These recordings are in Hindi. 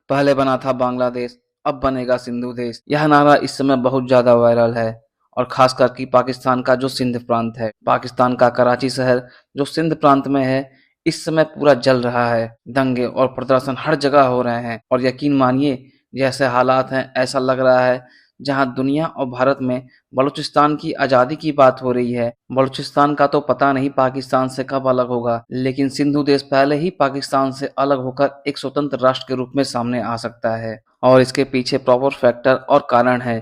पहले बना था बांग्लादेश, अब बनेगा सिंधु देश। यह नारा इस समय बहुत ज्यादा वायरल है और खासकर कि पाकिस्तान का जो सिंध प्रांत है, पाकिस्तान का कराची शहर जो सिंध प्रांत में है, इस समय पूरा जल रहा है। दंगे और प्रदर्शन हर जगह हो रहे हैं और यकीन मानिए जैसे हालात हैं ऐसा लग रहा है जहां दुनिया और भारत में बलूचिस्तान की आज़ादी की बात हो रही है। बलूचिस्तान का तो पता नहीं पाकिस्तान से कब अलग होगा, लेकिन सिंधु देश पहले ही पाकिस्तान से अलग होकर एक स्वतंत्र राष्ट्र के रूप में सामने आ सकता है। और इसके पीछे प्रॉपर फैक्टर और कारण है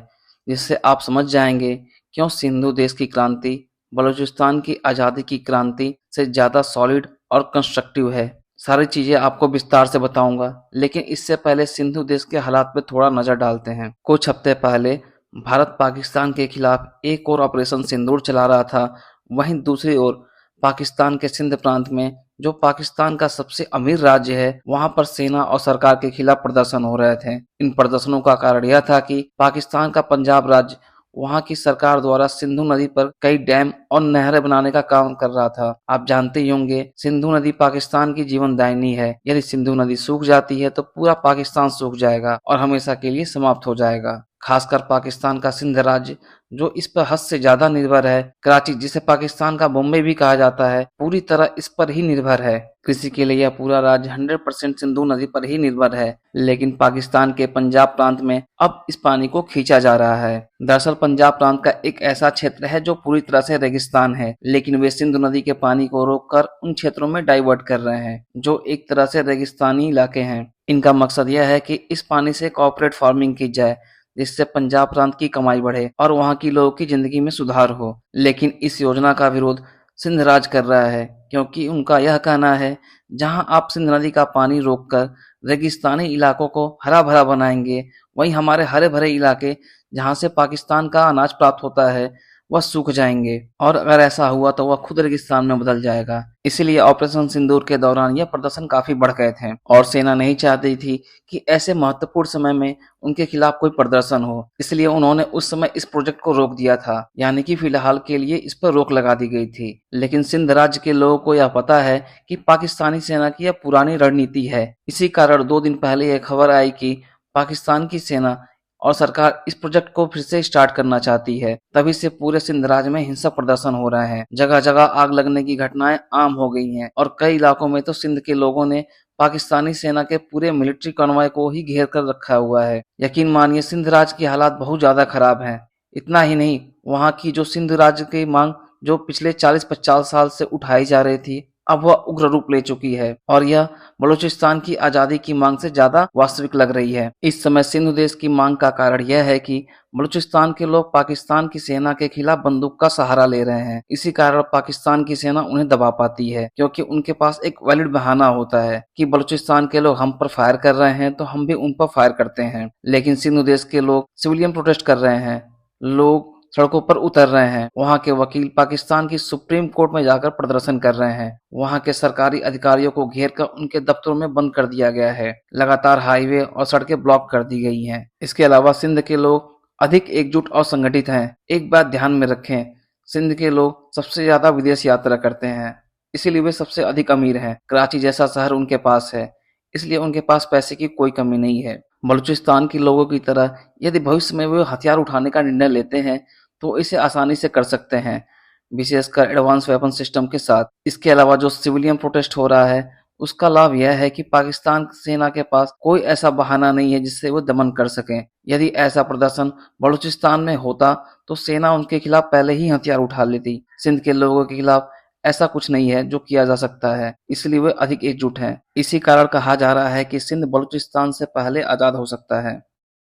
जिससे आप समझ जाएंगे क्यों सिंधु देश की क्रांति बलूचिस्तान की आज़ादी की क्रांति से ज़्यादा सॉलिड और कंस्ट्रक्टिव है। सारी चीजें आपको विस्तार से बताऊंगा, लेकिन इससे पहले सिंधु देश के हालात पे थोड़ा नजर डालते हैं। कुछ हफ्ते पहले भारत पाकिस्तान के खिलाफ एक और ऑपरेशन सिंदूर चला रहा था, वहीं दूसरी ओर पाकिस्तान के सिंध प्रांत में जो पाकिस्तान का सबसे अमीर राज्य है, वहां पर सेना और सरकार के खिलाफ प्रदर्शन हो रहे थे। इन प्रदर्शनों का कारण यह था कि पाकिस्तान का पंजाब राज्य वहां की सरकार द्वारा सिंधु नदी पर कई डैम और नहरें बनाने का काम कर रहा था। आप जानते ही होंगे सिंधु नदी पाकिस्तान की जीवनदायिनी है। यदि सिंधु नदी सूख जाती है तो पूरा पाकिस्तान सूख जाएगा और हमेशा के लिए समाप्त हो जाएगा। खासकर पाकिस्तान का सिंध राज्य जो इस पर हद से ज्यादा निर्भर है। कराची जिसे पाकिस्तान का बॉम्बे भी कहा जाता है, पूरी तरह इस पर ही निर्भर है। कृषि के लिए यह पूरा राज्य 100% सिंधु नदी पर ही निर्भर है, लेकिन पाकिस्तान के पंजाब प्रांत में अब इस पानी को खींचा जा रहा है। दरअसल पंजाब प्रांत का एक ऐसा क्षेत्र है जो पूरी तरह से रेगिस्तान है, लेकिन वे सिंधु नदी के पानी को रोककर उन क्षेत्रों में डाइवर्ट कर रहे हैं जो एक तरह से रेगिस्तानी इलाके हैं। इनका मकसद यह है कि इस पानी से कॉर्पोरेट फार्मिंग की जाए, जिससे पंजाब प्रांत की कमाई बढ़े और वहां की लोगों की जिंदगी में सुधार हो। लेकिन इस योजना का विरोध सिंध राज्य कर रहा है, क्योंकि उनका यह कहना है जहां आप सिंध नदी का पानी रोककर रेगिस्तानी इलाकों को हरा भरा बनाएंगे, वहीं हमारे हरे भरे इलाके जहां से पाकिस्तान का अनाज प्राप्त होता है वह सूख जाएंगे और अगर ऐसा हुआ तो वह खुद रेगिस्तान में बदल जाएगा। इसीलिए ऑपरेशन सिंदूर के दौरान यह प्रदर्शन काफी बढ़ गए थे और सेना नहीं चाहती थी कि ऐसे महत्वपूर्ण समय में उनके खिलाफ कोई प्रदर्शन हो। इसलिए उन्होंने उस समय इस प्रोजेक्ट को रोक दिया था, यानी कि फिलहाल के लिए इस पर रोक लगा दी गई थी। लेकिन सिंध राज्य के लोगों को यह पता है कि पाकिस्तानी सेना की यह पुरानी रणनीति है। इसी कारण 2 दिन पहले यह खबर आई कि पाकिस्तान की सेना और सरकार इस प्रोजेक्ट को फिर से स्टार्ट करना चाहती है। तभी से पूरे सिंध राज्य में हिंसक प्रदर्शन हो रहे हैं। जगह जगह आग लगने की घटनाएं आम हो गई हैं और कई इलाकों में तो सिंध के लोगों ने पाकिस्तानी सेना के पूरे मिलिट्री कॉन्वॉय को ही घेर कर रखा हुआ है। यकीन मानिए सिंध राज्य की हालात बहुत ज्यादा खराब हैं। इतना ही नहीं, वहाँ की जो सिंध राज्य की मांग जो पिछले 40-50 साल से उठाई जा रही थी, अब वह उग्र रूप ले चुकी है और यह बलूचिस्तान की आजादी की मांग से ज्यादा वास्तविक लग रही है। इस समय सिंधु देश की मांग का कारण यह है कि बलूचिस्तान के लोग पाकिस्तान की सेना के खिलाफ बंदूक का सहारा ले रहे हैं। इसी कारण पाकिस्तान की सेना उन्हें दबा पाती है, क्योंकि उनके पास एक वैलिड बहाना होता है कि बलूचिस्तान के लोग हम पर फायर कर रहे हैं तो हम भी उन पर फायर करते हैं। लेकिन सिंधु देश के लोग सिविलियन प्रोटेस्ट कर रहे हैं, लोग सड़कों पर उतर रहे हैं। वहां के वकील पाकिस्तान की सुप्रीम कोर्ट में जाकर प्रदर्शन कर रहे हैं। वहां के सरकारी अधिकारियों को घेर कर उनके दफ्तरों में बंद कर दिया गया है। लगातार हाईवे और सड़कें ब्लॉक कर दी गई हैं। इसके अलावा सिंध के लोग अधिक एकजुट और संगठित हैं। एक बात ध्यान में रखें, सिंध के लोग सबसे ज्यादा विदेश यात्रा करते हैं, इसीलिए वे सबसे अधिक अमीर हैं। कराची जैसा शहर उनके पास है, इसलिए उनके पास पैसे की कोई कमी नहीं है। बलूचिस्तान के लोगों की तरह यदि भविष्य में वे हथियार उठाने का निर्णय लेते हैं तो इसे आसानी से कर सकते हैं, विशेषकर एडवांस वेपन सिस्टम के साथ। इसके अलावा जो सिविलियन प्रोटेस्ट हो रहा है उसका लाभ यह है कि पाकिस्तान सेना के पास कोई ऐसा बहाना नहीं है जिससे वो दमन कर सकें। यदि ऐसा प्रदर्शन बलूचिस्तान में होता तो सेना उनके खिलाफ पहले ही हथियार उठा लेती। सिंध के लोगों के खिलाफ ऐसा कुछ नहीं है जो किया जा सकता है, इसलिए वे अधिक एकजुट हैं। इसी कारण कहा जा रहा है कि सिंध बलूचिस्तान से पहले आजाद हो सकता है।